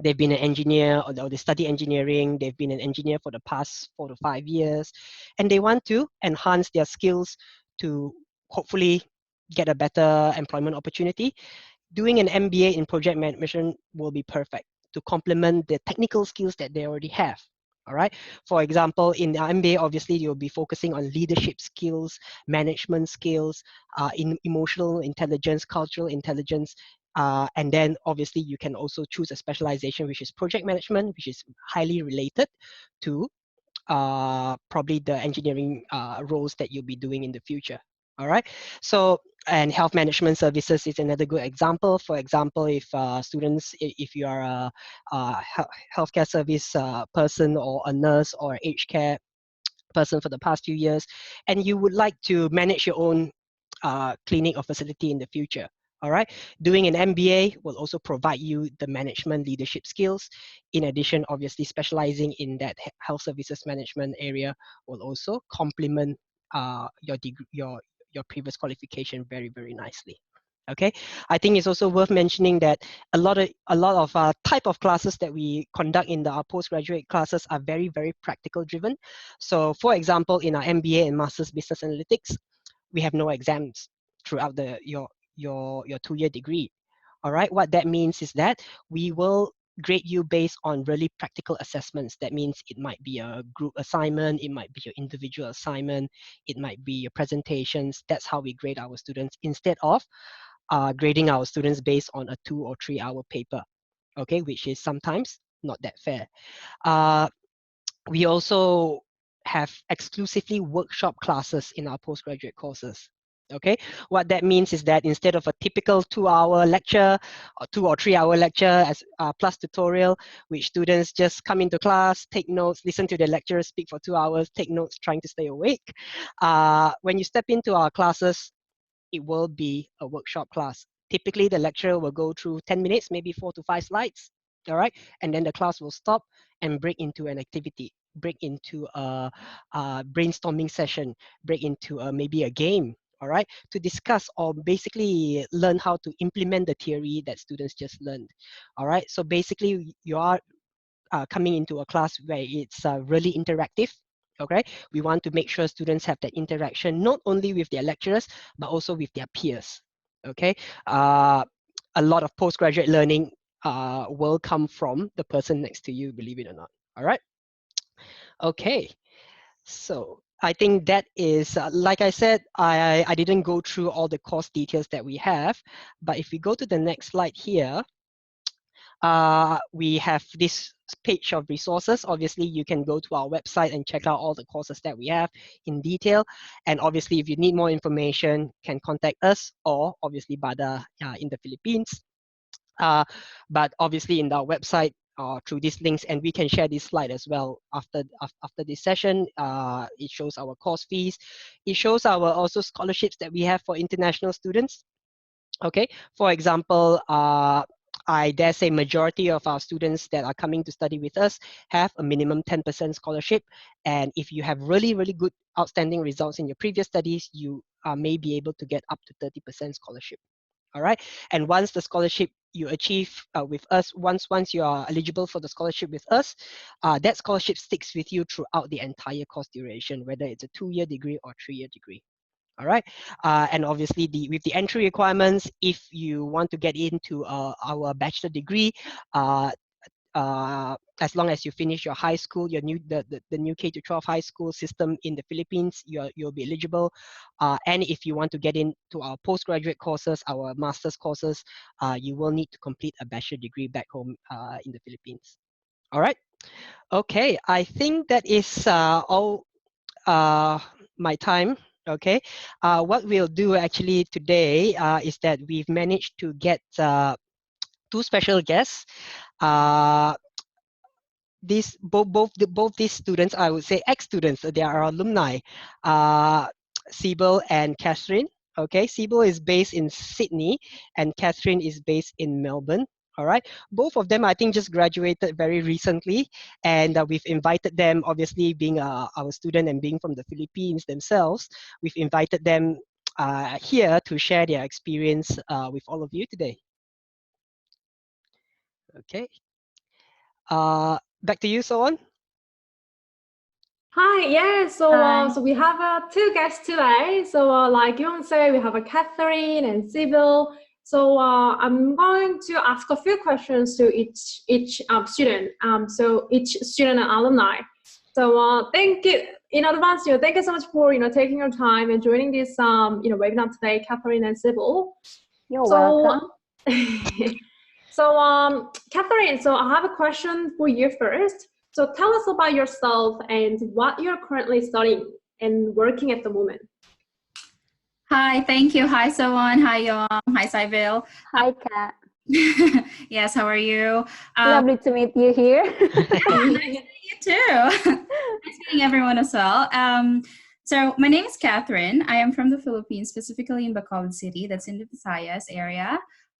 they've been an engineer or they study engineering, they've been an engineer for the past 4 to 5 years, and they want to enhance their skills to hopefully get a better employment opportunity. Doing an MBA in project management will be perfect to complement the technical skills that they already have. All right. For example, in the MBA, obviously you'll be focusing on leadership skills, management skills, in emotional intelligence, cultural intelligence, and then obviously you can also choose a specialization which is project management, which is highly related to probably the engineering roles that you'll be doing in the future. All right. So, and health management services is another good example. For example, if students, if you are a healthcare service person or a nurse or aged care person for the past few years, and you would like to manage your own clinic or facility in the future. All right, doing an MBA will also provide you the management leadership skills. In addition, obviously specializing in that health services management area will also complement your degree, your previous qualification very, very nicely. Okay, I think it's also worth mentioning that a lot of type of classes that we conduct in our postgraduate classes are very, very practical driven. So, for example, in our MBA and Masters Business Analytics, we have no exams throughout your 2-year degree. All right, what that means is that we will grade you based on really practical assessments. That means it might be a group assignment, it might be your individual assignment, it might be your presentations. That's how we grade our students instead of grading our students based on a 2 or 3 hour paper, okay, which is sometimes not that fair. Uh, we also have exclusively workshop classes in our postgraduate courses. Okay, what that means is that instead of a typical 2 hour lecture or 2 or 3 hour lecture as plus tutorial, which students just come into class, take notes, listen to the lecturer speak for 2 hours, take notes, trying to stay awake. When you step into our classes, it will be a workshop class. Typically, the lecturer will go through 10 minutes, maybe 4 to 5 slides, all right? And then the class will stop and break into an activity, break into a brainstorming session, break into maybe a game, all right? To discuss or basically learn how to implement the theory that students just learned, all right? So basically, you are coming into a class where it's really interactive. Okay, we want to make sure students have that interaction not only with their lecturers but also with their peers. Okay, uh, a lot of postgraduate learning will come from the person next to you, believe it or not. All right. Okay, so I think that is, like I said, I didn't go through all the course details that we have, but if we go to the next slide here, we have this page of resources. Obviously, you can go to our website and check out all the courses that we have in detail. And obviously, if you need more information, can contact us or obviously BADA in the Philippines. But obviously, in our website, through these links, and we can share this slide as well after this session. It shows our course fees. It shows our also scholarships that we have for international students. Okay, for example, I dare say majority of our students that are coming to study with us have a minimum 10% scholarship. And if you have really, really good outstanding results in your previous studies, you may be able to get up to 30% scholarship. All right. And once the scholarship you achieve with us, once you are eligible for the scholarship with us, that scholarship sticks with you throughout the entire course duration, whether it's a 2-year degree or 3-year degree. All right, and obviously with the entry requirements, if you want to get into our bachelor degree, as long as you finish your high school, your the new K to 12 high school system in the Philippines, you'll be eligible. And if you want to get into our postgraduate courses, our master's courses, you will need to complete a bachelor degree back home in the Philippines. All right. Okay. I think that is all my time. Okay. What we'll do actually today is that we've managed to get two special guests. These both these students, I would say ex-students, they are alumni, Sibyl and Catherine. Okay, Sibyl is based in Sydney and Catherine is based in Melbourne. All right, both of them I think just graduated very recently, and we've invited them, obviously being our student and being from the Philippines themselves, we've invited them here to share their experience with all of you today. Okay. Back to you, Soan. Hi, yeah, so we have two guests today. So like you say, we have a Catherine and Sibyl. So I'm going to ask a few questions to each student. So each student and alumni. So thank you in advance. Thank you so much for taking your time and joining this webinar today, Catherine and Sibyl. You're welcome. So Catherine, so I have a question for you first. So tell us about yourself and what you're currently studying and working at the moment. Hi, thank you. Hi, Soan. Hi, Yong. Hi, Sibyl. Hi, Kat. Yes, how are you? Lovely to meet you here. You too. Nice meeting everyone as well. So my name is Catherine. I am from the Philippines, specifically in Bacolod City. That's in the Visayas area.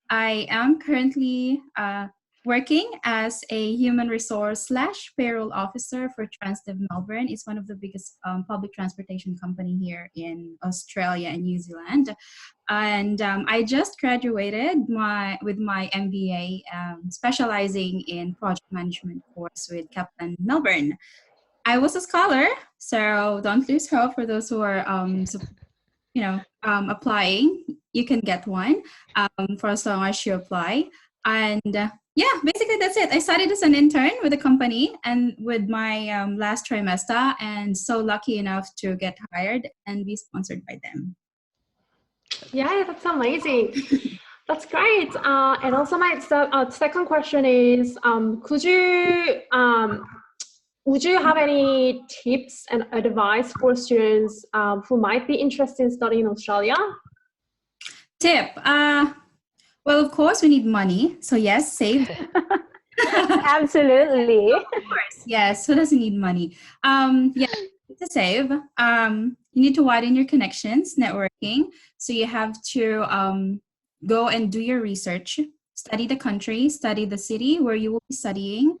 I am currently working as a human resource / payroll officer for Transdev Melbourne. It's one of the biggest public transportation company here in Australia and New Zealand. And I just graduated with my MBA, specializing in project management course with Kaplan Melbourne. I was a scholar, so don't lose hope for those who are applying. You can get one for as long as you apply. And yeah, basically that's it. I started as an intern with the company and with my last trimester, and so lucky enough to get hired and be sponsored by them. Yeah, that's amazing. That's great. And also my second question is, would you have any tips and advice for students who might be interested in studying in Australia? Tip. Well, of course, we need money. So yes, save. Absolutely. Of course, yes. Who doesn't need money? Yeah, to save. You need to widen your connections, networking. So you have to go and do your research, study the country, study the city where you will be studying,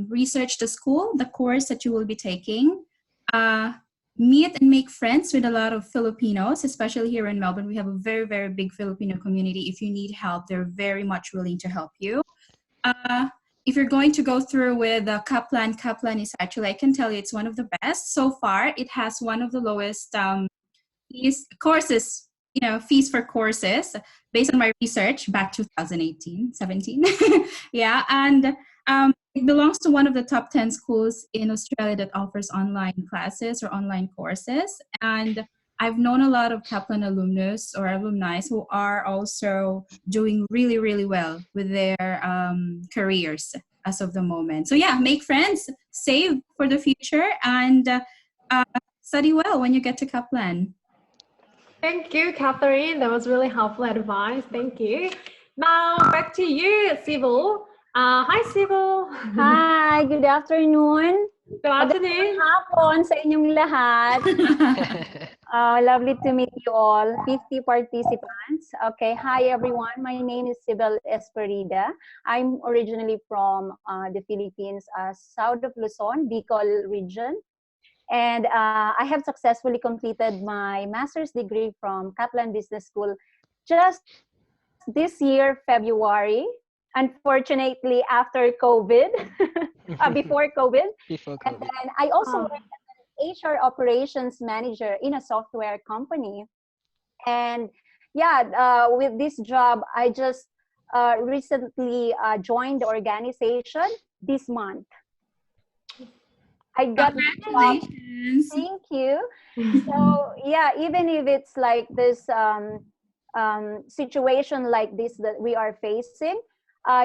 research the school, the course that you will be taking, meet and make friends with a lot of Filipinos, especially here in Melbourne. We have a very, very big Filipino community. If you need help, they're very much willing to help you. If you're going to go through with Kaplan is actually, I can tell you, it's one of the best. So far, it has one of the lowest fees for courses based on my research back 2017. Yeah, and it belongs to one of the top 10 schools in Australia that offers online classes or online courses. And I've known a lot of Kaplan alumnus or alumni who are also doing really, really well with their careers as of the moment. So yeah, make friends, save for the future, and study well when you get to Kaplan. Thank you, Catherine. That was really helpful advice. Thank you. Now back to you, Sibyl. Hi, Sibyl. Hi, good afternoon. Good afternoon. Hapon sa inyong lahat. Lovely to meet you all, 50 participants. Okay, hi everyone. My name is Sibyl Esperida. I'm originally from the Philippines, south of Luzon, Bicol region. And I have successfully completed my master's degree from Kaplan Business School just this year, February. Unfortunately, after COVID, before COVID. And then I also worked as an HR operations manager in a software company. And yeah, with this job, I just recently joined the organization this month. I got the job. Congratulations. Thank you. So yeah, even if it's like this situation like this that we are facing,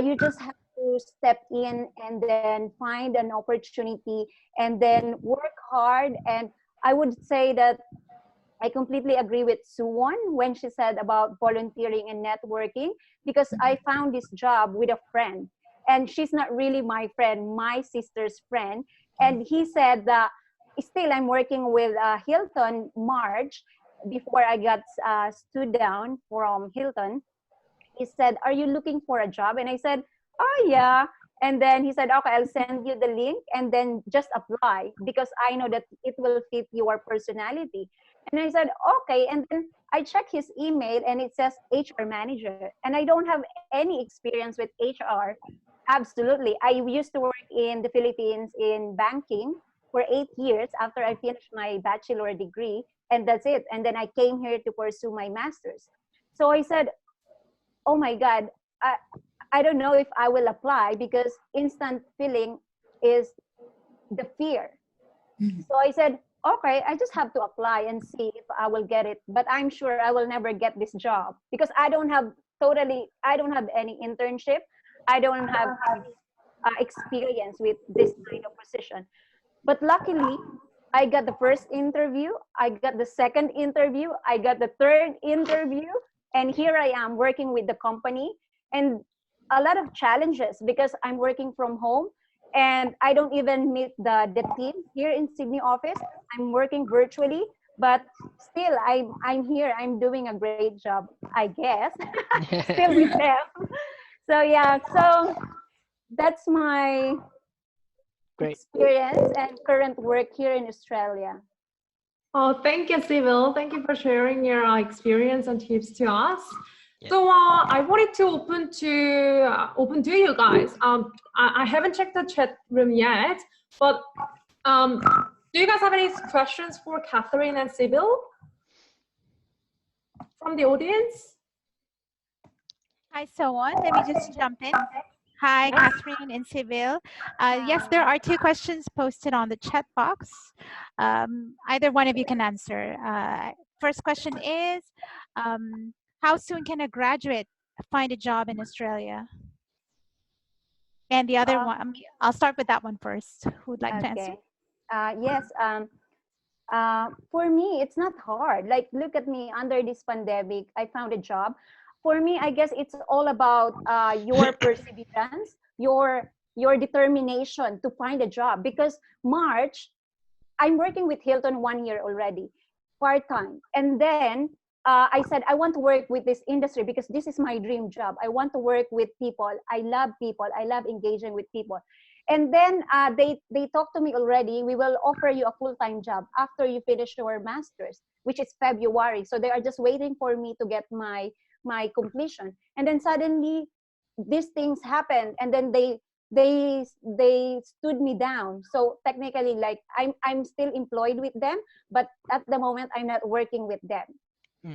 you just have to step in and then find an opportunity and then work hard. And I would say that I completely agree with Suwon when she said about volunteering and networking, because I found this job with a friend, and she's not really my friend, my sister's friend. And he said that still I'm working with Hilton March before I got stood down from Hilton. He said, "Are you looking for a job?" And I said, "Oh yeah." And then he said, "Okay, I'll send you the link and then just apply because I know that it will fit your personality." And I said, "Okay." And then I checked his email and it says HR manager. And I don't have any experience with HR. Absolutely. I used to work in the Philippines in banking for 8 years after I finished my bachelor degree. And that's it. And then I came here to pursue my master's. So I said, oh my God, I don't know if I will apply because instant feeling is the fear. So I said, okay, I just have to apply and see if I will get it. But I'm sure I will never get this job because I don't have any internship. I don't have any experience with this kind of position. But luckily, I got the first interview, I got the second interview, I got the third interview, and here I am working with the company. And a lot of challenges because I'm working from home and I don't even meet the team here in Sydney office. I'm working virtually, but still I'm here. I'm doing a great job, I guess, still with them. So yeah, so that's my Great. experience and current work here in Australia. Oh, thank you, Sybil. Thank you for sharing your experience and tips to us. Yeah. So I wanted to open to you guys. I haven't checked the chat room yet, but do you guys have any questions for Catherine and Sybil from the audience? Hi, Soan. Let me just jump in. Hi, Catherine and Sybil. Yes, there are two questions posted on the chat box. Either one of you can answer. First question is, how soon can a graduate find a job in Australia? And the other one, I'll start with that one first. Who would like to answer? Yes. For me, it's not hard. Like, look at me under this pandemic. I found a job. For me, I guess it's all about your perseverance, your determination to find a job. Because March, I'm working with Hilton 1 year already, part-time. And then I said, I want to work with this industry because this is my dream job. I want to work with people. I love people. I love engaging with people. And then they talked to me already. We will offer you a full-time job after you finish your master's, which is February. So they are just waiting for me to get my completion. And then suddenly these things happened. And then they stood me down. So technically, like I'm still employed with them, but at the moment I'm not working with them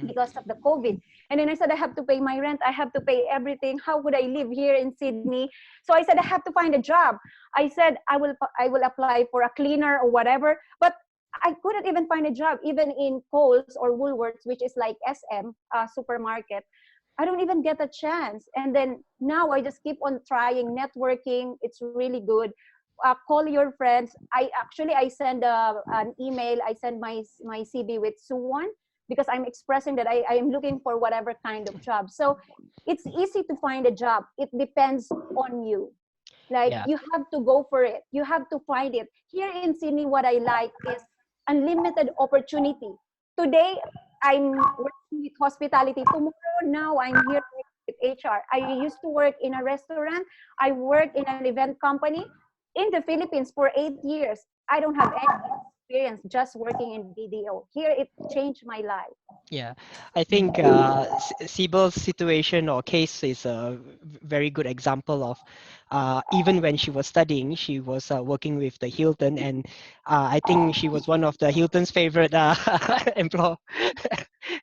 because of the COVID. And then I said, I have to pay my rent. I have to pay everything. How would I live here in Sydney? So I said, I have to find a job. I said, I will apply for a cleaner or whatever. But I couldn't even find a job, even in Coles or Woolworths, which is like SM, supermarket. I don't even get a chance. And then now I just keep on trying networking. It's really good. Call your friends. I send an email. I send my CV with Suwon because I'm expressing that I am looking for whatever kind of job. So it's easy to find a job. It depends on you. Like you have to go for it. You have to find it. Here in Sydney, what I like is unlimited opportunity. Today, I'm working with hospitality. Tomorrow, now I'm here with HR. I used to work in a restaurant. I worked in an event company in the Philippines for 8 years. I don't have any experience just working in BDO. Here, it changed my life. Yeah, I think Sybil's situation or case is a very good example of even when she was studying, she was working with the Hilton, and I think she was one of the Hilton's favorite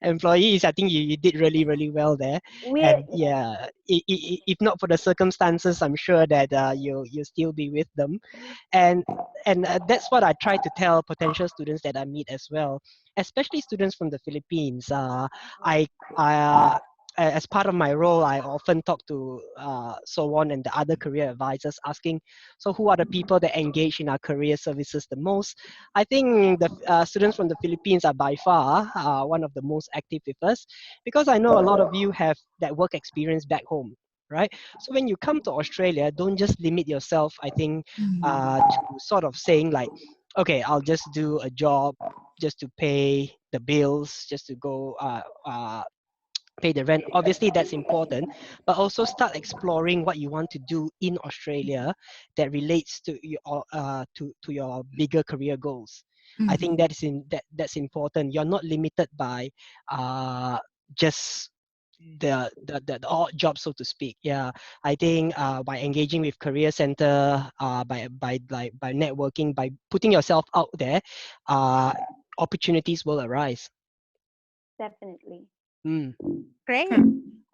employees. I think you did really, really well there. We're And yeah, if not for the circumstances, I'm sure that you'll still be with them. And that's what I try to tell potential students that I meet as well, especially students from the Philippines. I as part of my role, I often talk to So and the other career advisors, asking, so who are the people that engage in our career services the most? I think the students from the Philippines are by far one of the most active with us, because I know a lot of you have that work experience back home, right? So when you come to Australia, don't just limit yourself, I think, to sort of saying like, okay, I'll just do a job just to pay the bills, just to go pay the rent. Obviously, that's important, but also start exploring what you want to do in Australia that relates to your to your bigger career goals. I think that's important. You're not limited by just the odd job, so to speak. Yeah, I think by engaging with career center, by networking, by putting yourself out there, opportunities will arise. definitely. Mm. Great.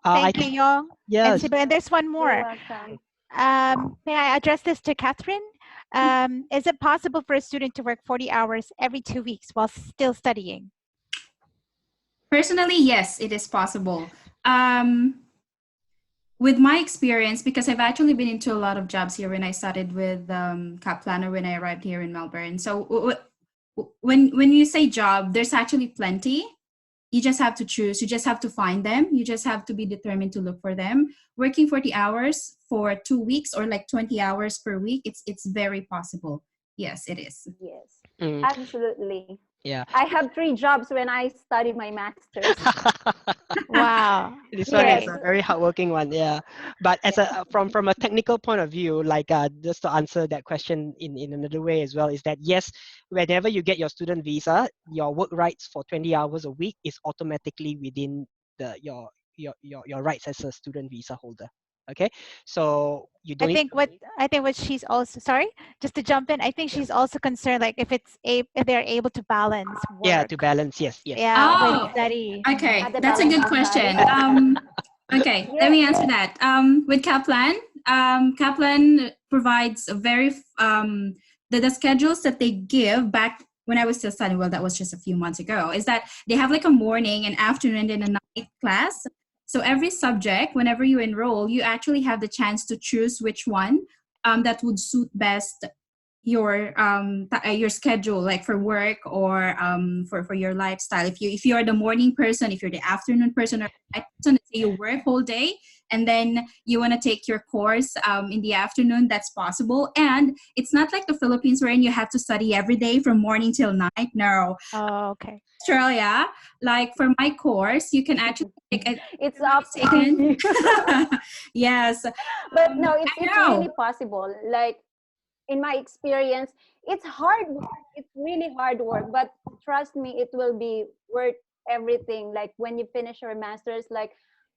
I Thank you, think Yong. And yes. Sibyl, and there's one You're more. welcome. May I address this to Catherine? Is it possible for a student to work 40 hours every 2 weeks while still studying? Personally, yes, it is possible. With my experience, because I've actually been into a lot of jobs here when I started with Kaplan, or when I arrived here in Melbourne. So when you say job, there's actually plenty. You just have to choose. You just have to find them. You just have to be determined to look for them. Working 40 hours for 2 weeks, or like 20 hours per week, it's very possible. Yes, it is. Yes, Mm, absolutely. yeah. I have 3 jobs when I studied my master's. Wow. This one is Yes. a very hardworking one, yeah. But as a from a technical point of view, like just to answer that question in another way as well, is that yes, whenever you get your student visa, your work rights for 20 hours a week is automatically within the your rights as a student visa holder. Okay, so you don't need to worry. I think what she's also, sorry, just to jump in, I think she's also concerned like if if they're able to balance Yeah, work, to balance, yes, yes. yeah, with Oh, study. okay. At the That's a balance good of question. study. Okay, let Yeah. me answer that. With Kaplan, Kaplan provides a very the schedules that they give back when I was still studying. Well, that was just a few months ago. Is that they have like a morning, an afternoon, and a night class. So every subject, whenever you enroll, you actually have the chance to choose which one that would suit best your schedule, like for work, or for your lifestyle. If you're the morning person, if you're the afternoon person, or night person, let's say you work whole day and then you want to take your course in the afternoon, that's possible. And it's not like the Philippines wherein you have to study every day from morning till night. No. Oh, okay. Australia, like for my course, you can actually take a It's up to taken. you. Yes. But no, I it's know. really possible. Like in my experience, it's hard work. It's really hard work, but trust me, it will be worth everything. Like when you finish your master's, like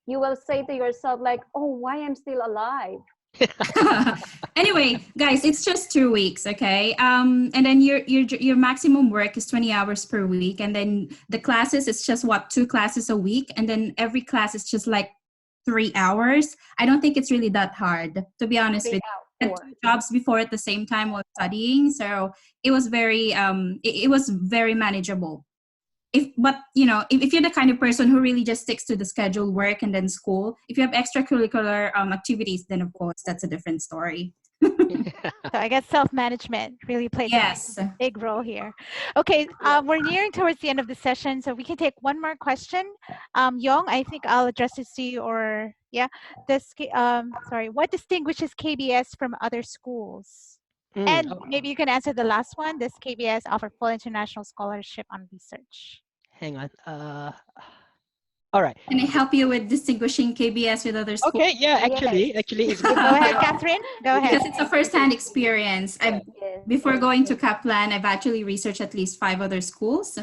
you will say to yourself, like, oh, why I'm still alive? Anyway, guys, it's just 2 weeks, okay? And then your maximum work is 20 hours per week, and then the classes, it's just what, 2 classes a week, and then every class is just like 3 hours. I don't think it's really that hard, to be honest 3 with you. I had hours. 2 jobs before at the same time while studying, so it was very it was very manageable. But you know, if you're the kind of person who really just sticks to the schedule, work and then school, if you have extracurricular activities, then of course that's a different story. So I guess self-management really plays Yes. a big role here. Okay, we're nearing towards the end of the session, so we can take one more question. Yong, I think I'll address this to you, or yeah, sorry, what distinguishes KBS from other schools? And maybe you can answer the last one. Does KBS offer full international scholarship on research? Hang on. All right. Can I help you with distinguishing KBS with other schools? Okay. Yeah. Actually, it's good. Go ahead, Catherine. Go ahead. Because it's a first-hand experience. Before going to Kaplan, I've actually researched at least 5 other schools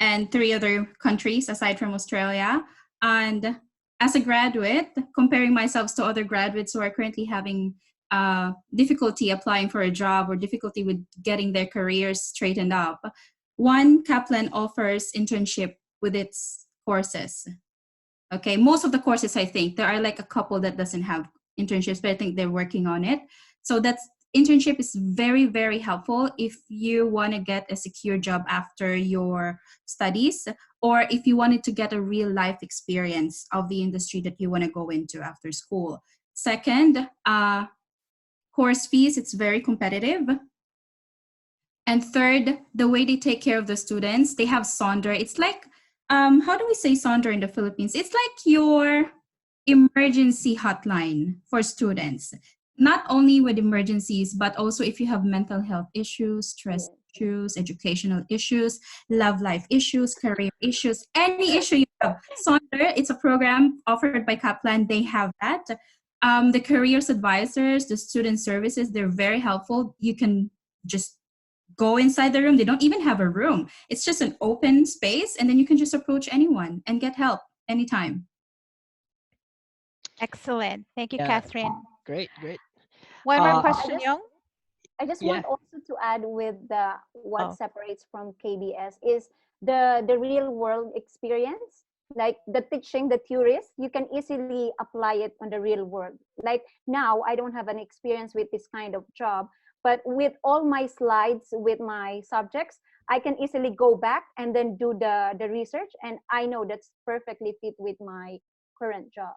and 3 other countries aside from Australia. And as a graduate, comparing myself to other graduates who are currently having difficulty applying for a job or difficulty with getting their careers straightened up, one, Kaplan offers internship with its courses. Okay, most of the courses, I think, there are like a couple that doesn't have internships, but I think they're working on it. So internship is very, very helpful if you want to get a secure job after your studies, or if you wanted to get a real life experience of the industry that you want to go into after school. Second, course fees, it's very competitive. And third, the way they take care of the students, they have Sonder. It's like, how do we say Sonder in the Philippines? It's like your emergency hotline for students. Not only with emergencies, but also if you have mental health issues, stress issues, educational issues, love life issues, career issues, any issue you have. Sonder, it's a program offered by Kaplan. They have that. The careers advisors, the student services, they're very helpful. You can just go inside the room. They don't even have a room. It's just an open space, and then you can just approach anyone and get help anytime. Excellent. Thank you, Yeah. Catherine. Great, great. One more Uh, question, Young? I just Yeah. want also to add with what Oh. separates from KBS is the real world experience, like the teaching, the theories. You can easily apply it on the real world. Like now, I don't have an experience with this kind of job, but with all my slides with my subjects, I can easily go back and then do the research, and I know that's perfectly fit with my current job.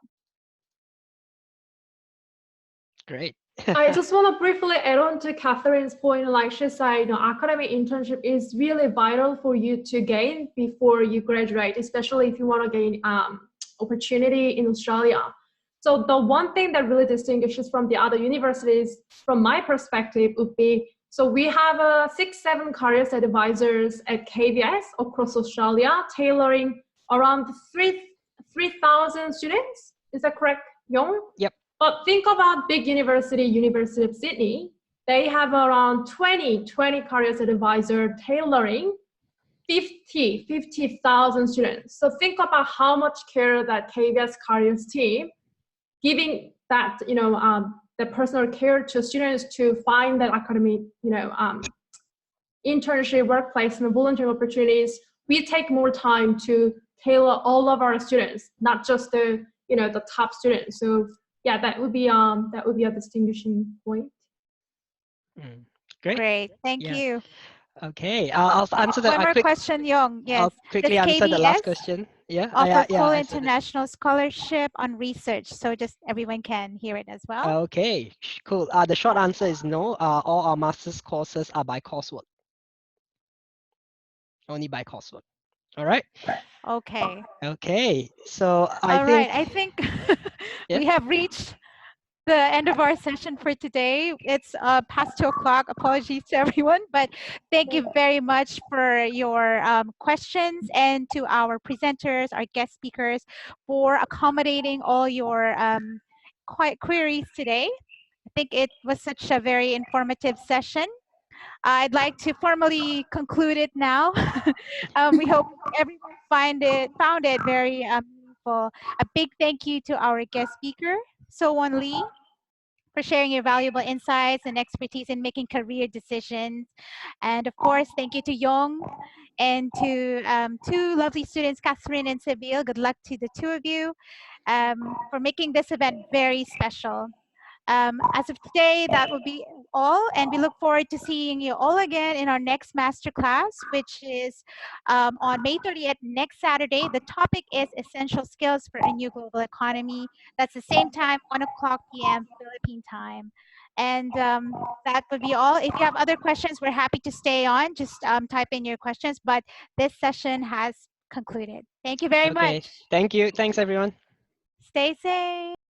Great. I just want to briefly add on to Catherine's point. Like she said, academic internship is really vital for you to gain before you graduate, especially if you want to gain opportunity in Australia. So the one thing that really distinguishes from the other universities, from my perspective, would be, so we have 6-7 careers advisors at KBS across Australia, tailoring around 3,000 students. Is that correct, Yong? Yep. But think about big University of Sydney. They have around 20 careers advisor tailoring 50,000 students. So think about how much care that KBS careers team giving that, the personal care to students to find that academic, internship, work placement, volunteering opportunities. We take more time to tailor all of our students, not just the top students. So yeah, that would be a distinguishing point. Great. Great. Thank Yeah. you. Okay. I'll answer One more question, Young. Yes. I'll quickly Does answer the last KBS question. Yeah. offer full I said it. international scholarship on research? So just everyone can hear it as well. Okay. Cool. The short answer is no. All our master's courses are by coursework. Only by coursework. All right. Okay. Okay. So All right. I think we have reached the end of our session for today. It's past 2:00. Apologies to everyone, but thank you very much for your questions, and to our presenters, our guest speakers, for accommodating all your queries today. I think it was such a very informative session. I'd like to formally conclude it now. We hope everyone found it very meaningful. A big thank you to our guest speaker, So-Won Lee, for sharing your valuable insights and expertise in making career decisions. And of course, thank you to Yong, and to two lovely students, Catherine and Seville. Good luck to the two of you for making this event very special. As of today, that will be all, and we look forward to seeing you all again in our next masterclass, which is on May 30th, next Saturday. The topic is Essential Skills for a New Global Economy. That's the same time, 1:00 p.m. Philippine time. And that would be all. If you have other questions, we're happy to stay on. Just type in your questions, but this session has concluded. Thank you very much. Thank you. Thanks, everyone. Stay safe.